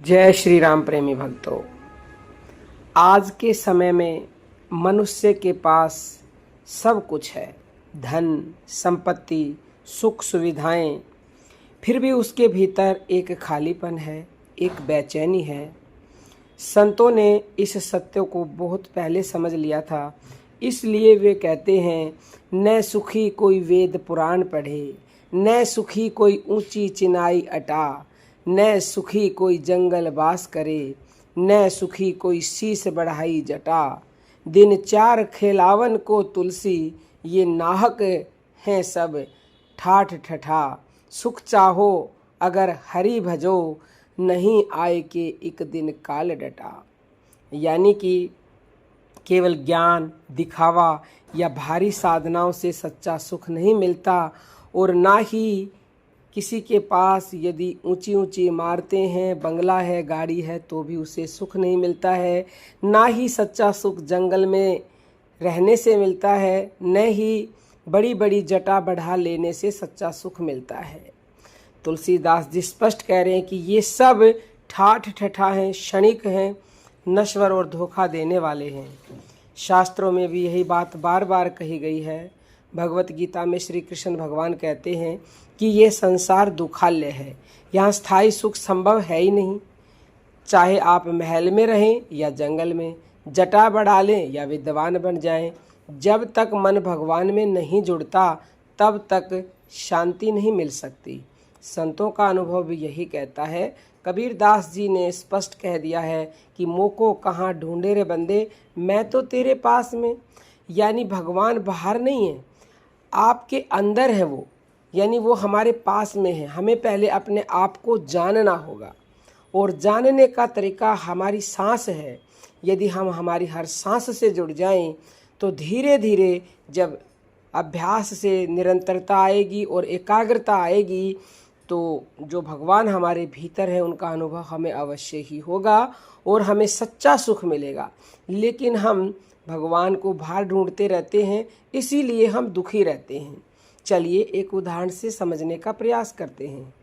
जय श्री राम प्रेमी भक्तों। आज के समय में मनुष्य के पास सब कुछ है, धन, संपत्ति, सुख सुविधाएं, फिर भी उसके भीतर एक खालीपन है, एक बेचैनी है। संतों ने इस सत्य को बहुत पहले समझ लिया था, इसलिए वे कहते हैं, न सुखी कोई वेद पुराण पढ़े, न सुखी कोई ऊंची चिनाई अटा, न सुखी कोई जंगल वास करे, न सुखी कोई शीस बढ़ाई जटा। दिन चार खेलावन को तुलसी, ये नाहक हैं सब ठाठ ठठा। सुख चाहो अगर हरि भजो, नहीं आए के एक दिन काल डटा। यानी कि केवल ज्ञान, दिखावा या भारी साधनाओं से सच्चा सुख नहीं मिलता, और ना ही किसी के पास यदि ऊंची ऊंची इमारतें हैं, बंगला है, गाड़ी है, तो भी उसे सुख नहीं मिलता है। ना ही सच्चा सुख जंगल में रहने से मिलता है, न ही बड़ी बड़ी जटा बढ़ा लेने से सच्चा सुख मिलता है। तुलसीदास जी स्पष्ट कह रहे हैं कि ये सब ठाठ ठठा हैं, क्षणिक हैं, नश्वर और धोखा देने वाले हैं। शास्त्रों में भी यही बात बार बार कही गई है। भगवत गीता में श्री कृष्ण भगवान कहते हैं कि ये संसार दुखालय है, यहाँ स्थायी सुख संभव है ही नहीं। चाहे आप महल में रहें या जंगल में, जटा बढ़ा लें या विद्वान बन जाएं, जब तक मन भगवान में नहीं जुड़ता तब तक शांति नहीं मिल सकती। संतों का अनुभव भी यही कहता है। कबीरदास जी ने स्पष्ट कह दिया है कि मोको कहाँ ढूंढे रे बंदे, मैं तो तेरे पास में। यानी भगवान बाहर नहीं है, आपके अंदर है वो, यानी वो हमारे पास में है। हमें पहले अपने आप को जानना होगा, और जानने का तरीका हमारी सांस है। यदि हम हमारी हर सांस से जुड़ जाएं तो धीरे धीरे जब अभ्यास से निरंतरता आएगी और एकाग्रता आएगी, तो जो भगवान हमारे भीतर है उनका अनुभव हमें अवश्य ही होगा और हमें सच्चा सुख मिलेगा। लेकिन हम भगवान को बाहर ढूंढते रहते हैं, इसीलिए हम दुखी रहते हैं। चलिए एक उदाहरण से समझने का प्रयास करते हैं।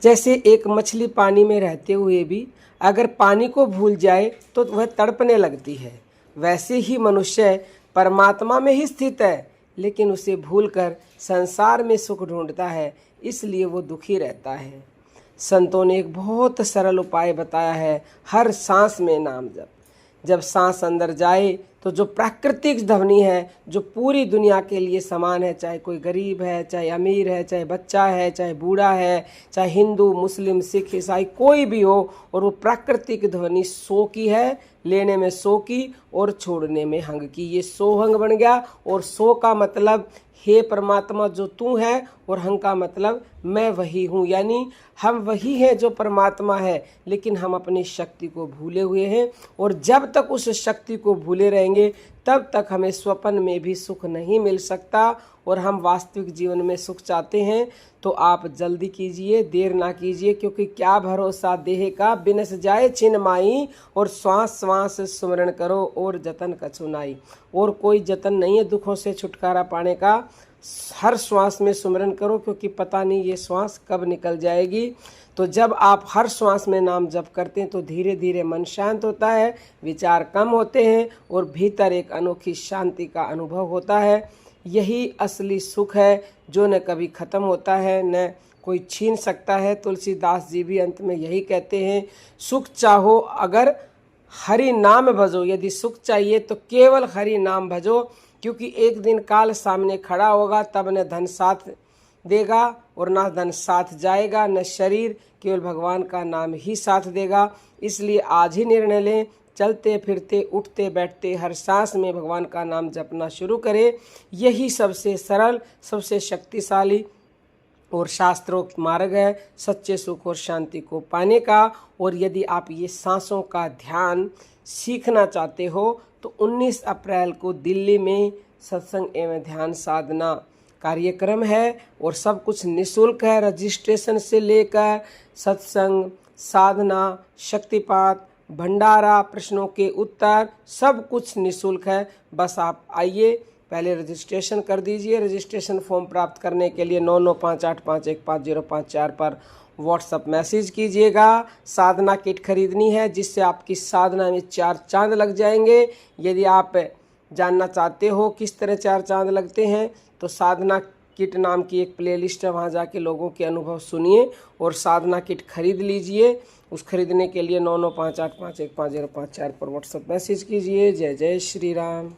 जैसे एक मछली पानी में रहते हुए भी अगर पानी को भूल जाए तो वह तड़पने लगती है, वैसे ही मनुष्य परमात्मा में ही स्थित है, लेकिन उसे भूलकर संसार में सुख ढूंढता है, इसलिए वो दुखी रहता है। संतों ने एक बहुत सरल उपाय बताया है, हर सांस में नाम जप। जब सांस अंदर जाए तो जो प्राकृतिक ध्वनि है, जो पूरी दुनिया के लिए समान है, चाहे कोई गरीब है, चाहे अमीर है, चाहे बच्चा है, चाहे बूढ़ा है, चाहे हिंदू, मुस्लिम, सिख, ईसाई, कोई भी हो, और वो प्राकृतिक ध्वनि सो की है, लेने में सो की और छोड़ने में हंग की। ये सोहंग बन गया, और सो का मतलब हे परमात्मा जो तू है, और हंग का मतलब मैं वही हूँ। यानी हम वही हैं जो परमात्मा है, लेकिन हम अपनी शक्ति को भूले हुए हैं, और जब तक उस शक्ति को भूले रहेंगे तब तक हमें स्वप्न में भी सुख नहीं मिल सकता। और हम वास्तविक जीवन में सुख चाहते हैं तो आप जल्दी कीजिए, देर ना कीजिए, क्योंकि क्या भरोसा देह का, बिनस जाए छिन माई, और श्वास श्वास सुमरण करो और जतन कछु नाई। और कोई जतन नहीं है दुखों से छुटकारा पाने का, हर श्वास में सुमरण करो, क्योंकि पता नहीं ये श्वास कब निकल जाएगी। तो जब आप हर श्वास में नाम जप करते हैं तो धीरे धीरे मन शांत होता है, विचार कम होते हैं, और भीतर एक अनोखी शांति का अनुभव होता है। यही असली सुख है जो न कभी ख़त्म होता है, न कोई छीन सकता है। तुलसीदास जी भी अंत में यही कहते हैं, सुख चाहो अगर हरि नाम भजो। यदि सुख चाहिए तो केवल हरि नाम भजो, क्योंकि एक दिन काल सामने खड़ा होगा, तब न धन साथ देगा और ना धन साथ जाएगा, न शरीर, केवल भगवान का नाम ही साथ देगा। इसलिए आज ही निर्णय लें, चलते फिरते उठते बैठते हर सांस में भगवान का नाम जपना शुरू करें। यही सबसे सरल, सबसे शक्तिशाली और शास्त्रोक्त मार्ग है सच्चे सुख और शांति को पाने का। और यदि आप ये सांसों का ध्यान सीखना चाहते हो तो 19 अप्रैल को दिल्ली में सत्संग एवं ध्यान साधना कार्यक्रम है, और सब कुछ निःशुल्क है। रजिस्ट्रेशन से लेकर सत्संग, साधना, शक्तिपात, भंडारा, प्रश्नों के उत्तर, सब कुछ निःशुल्क है। बस आप आइए, पहले रजिस्ट्रेशन कर दीजिए। रजिस्ट्रेशन फॉर्म प्राप्त करने के लिए 9958515054 पर व्हाट्सएप मैसेज कीजिएगा। साधना किट खरीदनी है जिससे आपकी साधना में 4 चांद लग जाएंगे। यदि आप जानना चाहते हो किस तरह 4 चांद लगते हैं तो साधना किट नाम की एक प्लेलिस्ट है, वहाँ जाके लोगों के अनुभव सुनिए और साधना किट खरीद लीजिए। उस खरीदने के लिए 9958515054 पर व्हाट्सएप मैसेज कीजिए। जय जय श्री राम।